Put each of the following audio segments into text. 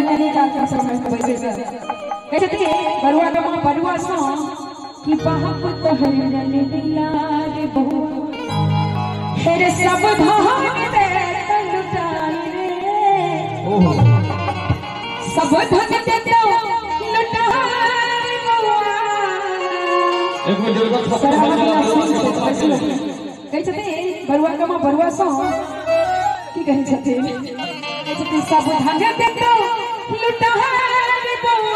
नहीं का समझ तो वैसे से कैसे थे बरुआ का मां बरुआ सो कि बाप तो हरन दिला रे बहु हेरे सब धान दे लुटाई रे ओहो सब धन दे दो लुटाई एक मिनट जल्दी कैसे थे बरुआ का मां बरुआ सो की कहि छथे कैसे सब धन दे दो लुटाई रे बहु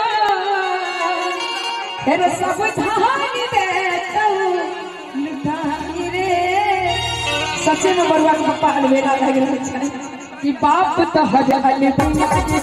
हेरे सब धान दे दो लुटाई रे सच्चे में बरुआ के पप्पा अलवेला लग रहे छे कि बाप तो हजाल दुनिया के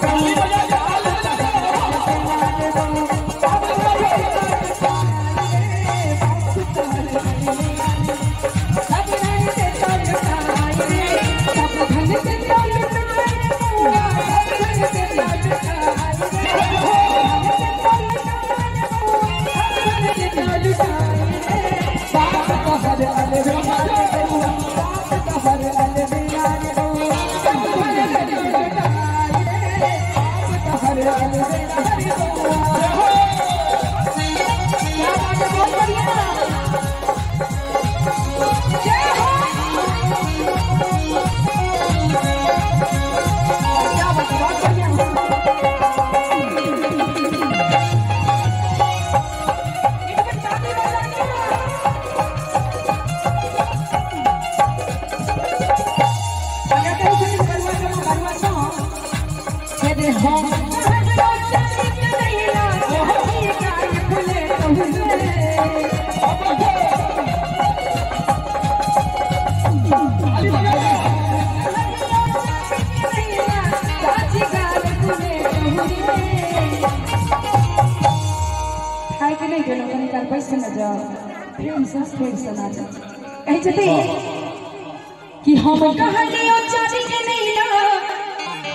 कि हम कहानियों चाची के नहीं ना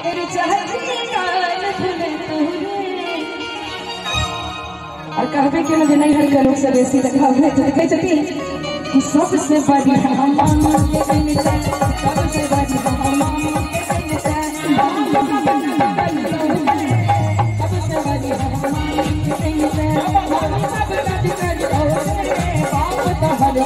तेरे चाची काल भूले तोरे और कहबे के लोग नहीं हर के लोग से बेसी दिखावे तो कह छथि कि सबसे बड़ी हम के मिलता सबसे बड़ी हम के मिलता सबसे बड़ी हम के मिलता बाप तो हर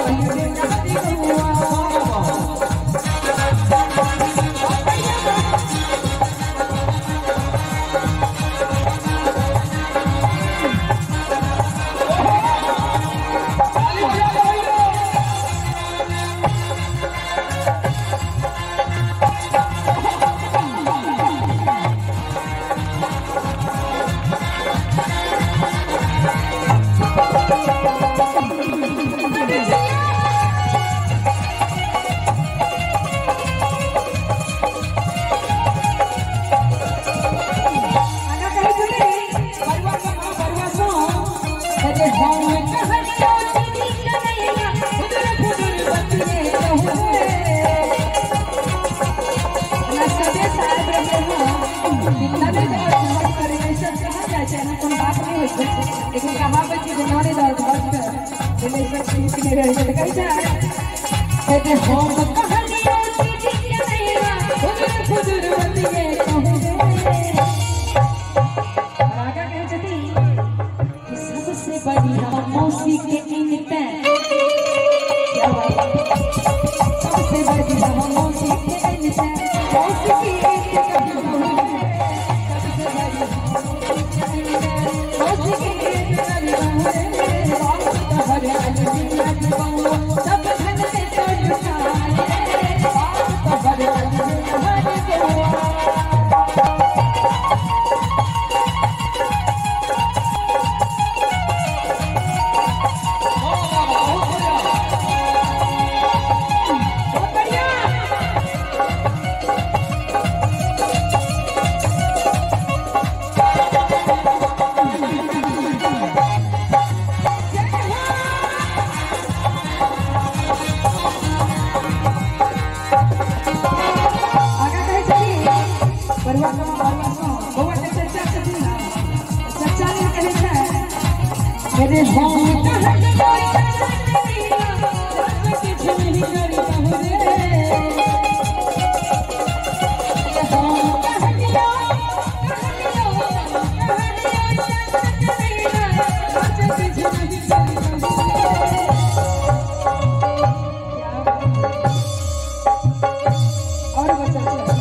लेकिन कहाँ बच्चे बनाने दाल भात कर लेकिन चीज के रह गए कैसा कहते हम कहानियों की जिंदगी नहीं ना खुद बंदिए कहूँगे राजा कह जती कि सबसे बड़ी हम मौसी के इनते क्या बात सबसे बड़ी हम मौसी के इनते मौसी की चलो चलो